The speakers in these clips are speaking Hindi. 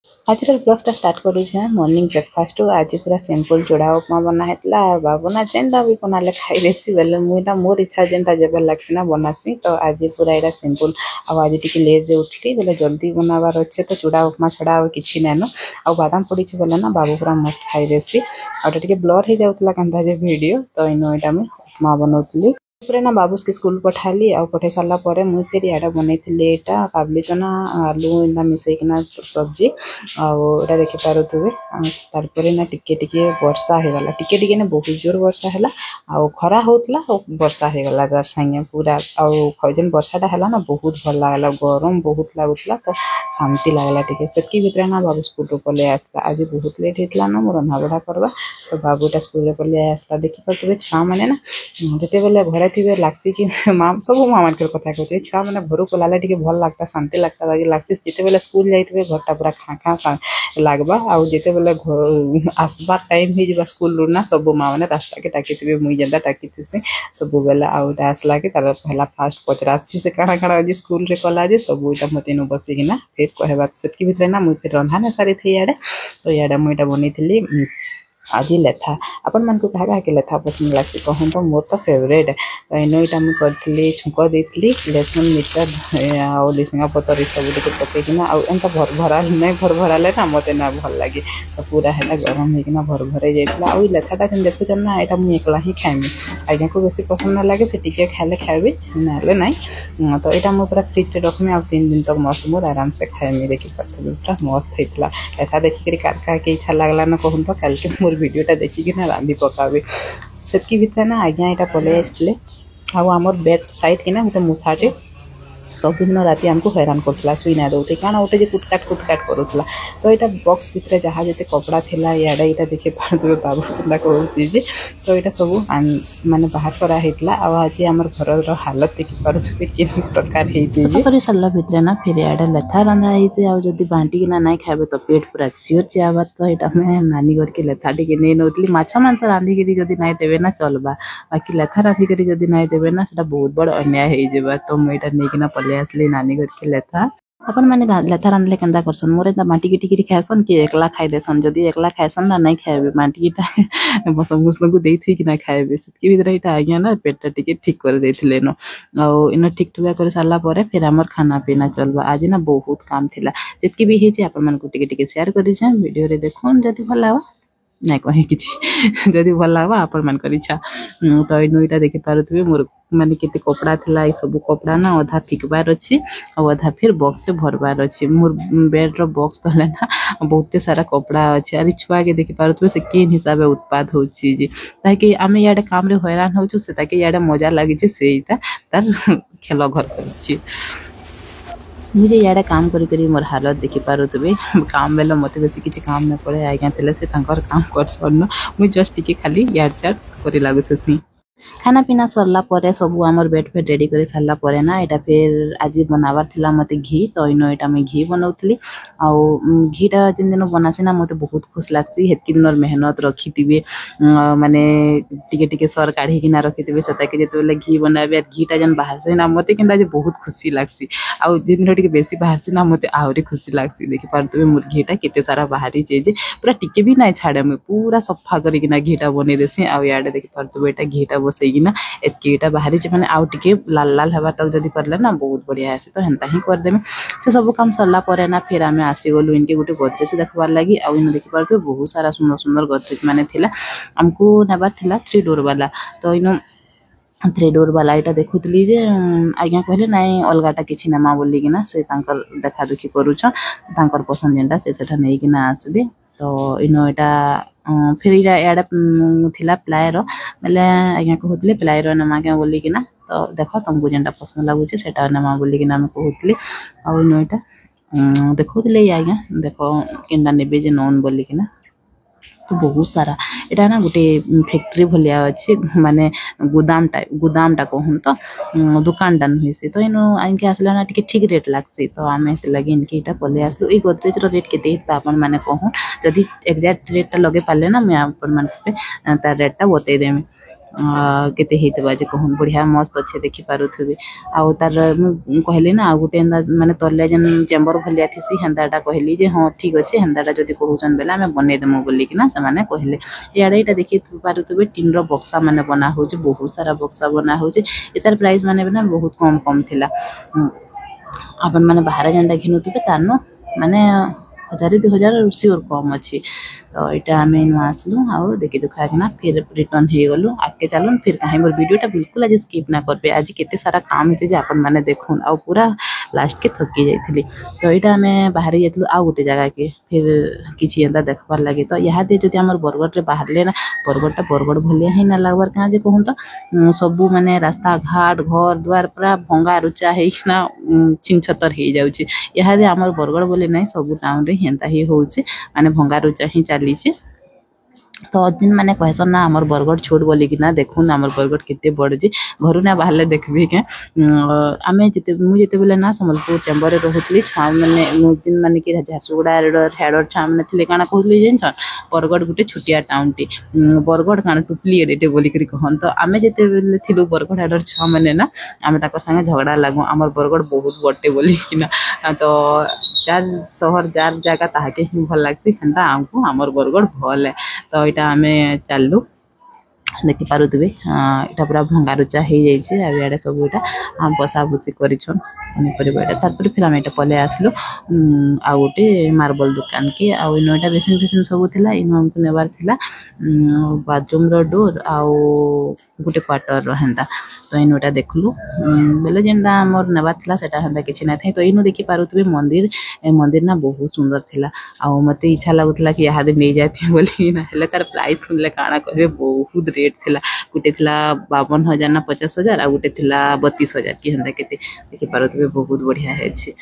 आज ब्लॉग स्टार्ट करूँ मॉर्निंग ब्रेकफास्ट आज पूरा सिंपल चूड़ा उपमा बना है बाबूना जेनटा भी बनाले खाई देसी बेले मुईटा मोर इच्छा जेनटा जब लगसी ना बनासी तो आज पूरा यहाँ सिंपल आज टी लेट उठली बोले जल्दी बनाबार अच्छे तो चूड़ा उपमा छड़ा कि नाइन आ बादाम पड़ी बोले ना बाबू पूरा मस्त खाई देसी आटे ब्लर हो जाऊला कंधा वीडियो तो इनो यहाँ मुझे उपमा बनाऊली ना बाबू के स्कूल पठाली आ पठे सारा मुझे फिर यहाँ बनई यहाँ काबली चना आलू इना मिसेकिना सब्जी आटा देखिपे तार ना टिके टिके वर्षा होगला टिके टिके ना बहुत जोर वर्षा है आ खरा होता वर्षा होगला तार सागे पूरा आन वर्षाटा है ना बहुत भल लगला गरम बहुत लगुला तो शांति लगला टे से भितर ना बाबू स्कूल पलि आसला आज बहुत लेट होता ना मोर रंधा बढ़ा करवा तो बाबूटा स्कूल पलि आसला देखिपे छुआ मैंने ना जिते बेले घरे थे लगसी कि माँ सब माँ मान कथा कहते छुआ मैंने घर को लाले टे भल लगता शांति लगता बाकी लगसी जिते बेले स्कूल जाइए घरटा पूरा खाँ खाँ लगवा आउ जिते बेले आसबार टाइम हो स्कूल रू ना सब माँ मैंने रास्ता के टाकी मुई जेनता टाकी थी सब बेले आउटा आसला कि तार पहला फास्ट पचरा से काଣା काଣା आज स्कूल रे कला जे सब इटा मत इन बसिकिना फिर कहवा से भितर ना मुझे फिर रंधा ना सारी थी इे तो इे मुझे बनई आज लेथा आपण मन को क्या के लेथा पसंद लगती कहूँ तो मोर तो फेवरेट तो इन यहाँ मुझे करी छुक देती लेसन मिर्चा आ लिशा पतर सब पकईकिना आंता भर भरा नहीं भर भराले ना मत ना भल लगे तो पूरा है गरम होना भर भर जाता आ लेथाटा देखुन ना यहाँ मुझे एकला ही खाइमी आज्ञा को बेसी पसंद ना लगे से टिके खाले खाइबी ना तो यहाँ मुझे पूरा फ्रिज रखमी आ 3 दिन तक मस्त मोर आराम से खाइमी देखी पार्थ पूरा मस्त होता लेथा देखिक के इच्छा लगला ना कहूँ तो कल के मोर भिडटा देखिकिना रांधि पकाबी से भितर ना आज्ञा यहाँ पलि आसते आमर बेड साइड कि ना गोटे मूषाटे सबुदिन राति आमको हैरान करूला शुई ना दौते क्या गोटे कुटकाट करूला तो यहाँ बक्स भितर जहाँ जिते कपड़ा थिला इे यहाँ देखिए पारे बाबू केन्दा कहूँ तो यहाँ सब माने बाहर कराइला आज आम घर हालत देखिपे कि प्रकार कर सारा भितर ना फिर इे लेथा रंधा होती बांटिकिना ना खाए तो पेट पूरा सियोर जावा तो यहाँ मैं नानी घर के लेथा टी नहीं नौली माछ मांस रांधिकी जब ना देवे ना चलवा बाकी लेथा रांधिकी जब ना देवे ना बहुत बड़ अन्याय हो तो मुझे नहीं पलि आसली नानी घर के लेथा अपन मैंने लेथा रांधले केन्दा करसन मोर एंता बाटी टिकी खाएसन कि एकला खाई देसन जदि एकला खाएसन ना नहीं खाएबे बाटीटा समस्त को देथि कि ना खाएबे से भीतर यहाँ आज्ञा ना पेटा टिके ठीक कर देथिले न आ इन ठीक ठुका कर सारा पर फिर आमर खाना पीना चलबा आज ना बहुत काम थिला जतकी भी हे अपन मन को टिके शेयर करि छ वीडियो रे देखोन जदि भल लावा नहीं कहे कि जदि भल लगा आपण मान इच्छा तो इटा देखिपे मोर माने केते कपड़ा थिला ए सब कपड़ा ना अधा फिकबार अच्छी और अधा फिर बॉक्स से भरबार अच्छी मोर बेड रो बॉक्स तले ना बहुत सारा कपड़ा अच्छे अरे छुआ के देखिपे से केन हिसाब उत्पाद होची जे ताकि आमे याडे काम रे हैरान होछु से ताकि याडे मजा लागि जे सेटा तार खेल घर करछि मुझे इे काम करी मोर हालत देखिपे काम बेले मत बेसी किसी काम न पड़े आज्ञा थे से काम कर मुझे जस्ट टी खाली याड साड कर लगुसी खाना पीना सरला परे सब आमर बेड फेड रेडी कर सारा पर ना यहाँ फिर आज बनाबार थिला मते घी तो इन यहाँ मैं घी बनाऊली घीटा जिन दिन बनासी ना मत बहुत खुश लगसी हेतकी दिन मेहनत रखी थे माने टिके टिके सर काढ़ीकिना रखी थे से जो घी बनाबे घीटा जन बाहर से ना मत कि बहुत खुशी लगसी आउ जिन टे बेसी बाहर से ना मत आहरी खुशी लगसी देखिपे मोर घीटा केते सारा बाहरी जे पूरा टिके भी ना छाड़े मुझे पूरा सफा करना घीटा बनई देसी आड़े देखिपे यहाँ घीटा बसईकिना एतकीटा बाहरी मैंने आउ टे लाल लाल हवा तक जब करले ना बहुत बढ़िया आसे तो हेन्ता ही करदेमी से सब काम सरला पर ना फिर आम आसीगलु इनके गोटे गदरेज देखबार लगी आउ इन देखिपे बहुत सारा सुंदर सुंदर गदरेज माने थिला आमको नेबार थिला 3 डोर वाला तो इन 3 डोर वाला यहाँ देखुली जे आज्ञा कहले नाई अलगाटा किसी नेमा बोलिकिना से देखा दुखी करुछन पसंद जेनटा से नहीं किना आसबे तो इन यहाँ फिर इे थिला प्लायर बेले आज्ञा कहते प्लायर नेमा क्या बोलिकिना तो देख तुमको जेनटा पसंद लगुच से नेमा बोलिकिना कहते आउ इन यहाँ देखुले आज्ञा देख केनटा नेबे जे नौन बोलिकिना तो बहुत सारा यहाँ ना गोटे फैक्ट्री भलिया अच्छे माने गुदामटा कहूँ तो दुकानटा नुहे से तो इन इनके आसला ना टी ठीक रेट लगसी तो आम लगे इनके यहाँ पलि आसलु ये गदरेज रेट के आपण मैंने कहूँ जदि एक्जाक्ट रेटा लगे पारे ना मुझे आपण मानते तार रेटा बतईदेमी केते हेतबा जे कहून बढ़िया मस्त अच्छे देखि पारुथबे आ तार कहली ना आ गुटे माने तले जन चेम्बर भलिया थिसी हेंदाटा कहली जे हाँ ठीक अच्छे हेंदाटा जदि कहउचन बेला हमें बने देमु बोली कि ना से माने कहले याडे एटा देखि पारुथबे टीन रो बक्सा माने बना होचे बहुत सारा बक्सा बना होचे एतार प्राइस माने ना बहुत कम कम थिला अपन माने बाहर जेनटा घिनुथबे तानो माने 1000-2000 सियोर कम अच्छी तो यहाँ आम इन आसलु आउ देखी दुखा कि फिर रिटर्न हो गलु आगे चलुन फिर कहीं मोर वीडियोटा बिल्कुल आज स्किप ना करबे आज केते सारा काम होचे जे आपन माने देखुन आ पूरा लास्ट के थकी जाइथिली तो यहाँ आम बाहर जाइलु आ गोटे जगह के फिर किछि एंदा देखबार लगे तो यहाँ दे जदि हमर बरगढ़ रे बाहरले ना बरगढ़टा बरगढ़ भलिया ही ना लागबार कहाँ जे कहून तो सबू माने रास्ता घाट घर द्वार पूरा भंगा रुचा हेना छिन छतर हो जाउची यहाँ दे हमर बरगढ़ बोले नहीं सबू टाउन रे हेंता ही होउची माने भंगा रुचा ही चली तो दिन माने कहसन ना हमर बरगढ़ छोट बोली कि ना देखुन हमर बरगढ़ केते बड़ जे घरु ना बाहरले देखबी के आमे जते मु जते बेले ना समलपुर चेम्बर रे रहतली छा माने दिन माने कि झारसुगुड़ा हेडर छा माने थिले काना कहतली जेन छ बरगढ़ गुटे छुटिया टाउन टी बरगढ़ काना टुपली एडे बोली करी कहन तो आमे जते बेले थिलु बरगढ़ हेडर छा माने ना आमे ताकर संगे झगड़ा लागू हमर बरगढ़ बहुत बड़टे बोली कि ना तो जार शहर जार जगह ताके ही भल लागसी हेंता हमको हमर बरगढ़ भल है तो यहाँ आम चलु देखि पारुथबे इटा पूरा भंगा रुचा हो जाइए आ इे सब यहाँ बसा बुसी करछन पनीपरिया तारपर फिर आम यहाँ पले आसलु आ गोटे मार्बल दुकान के आउ इन यहाँ बेसिन फेसिन सब थिला इन हमको नेबार थिला बाथरूम रो डोर आउ गोटे क्वार्टर रो हेंता तो इन यहाँ देखलु बेले जेनटा मोर नेबार थिला सेटा हेंता किछि ना थाई तो इनु देखि पारुथबे मंदिर मंदिर ना बहुत सुंदर थिला आ मते इच्छा लागुथला कि यहाँ दे नहीं जाती बोली ना हेले तार प्राइस सुनले काना कहबे बहुत रेट थिला गुटे थिला 52,000 ना 50,000 आ गुटे थिला 32,000 की हंदा केते देखि पारुथबे बहुत बढ़िया है छी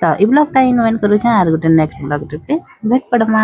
तो ई ब्लॉग टा इन एंड करू छ आर गुटे नेक्स्ट ब्लॉग पे भेट पड़मा।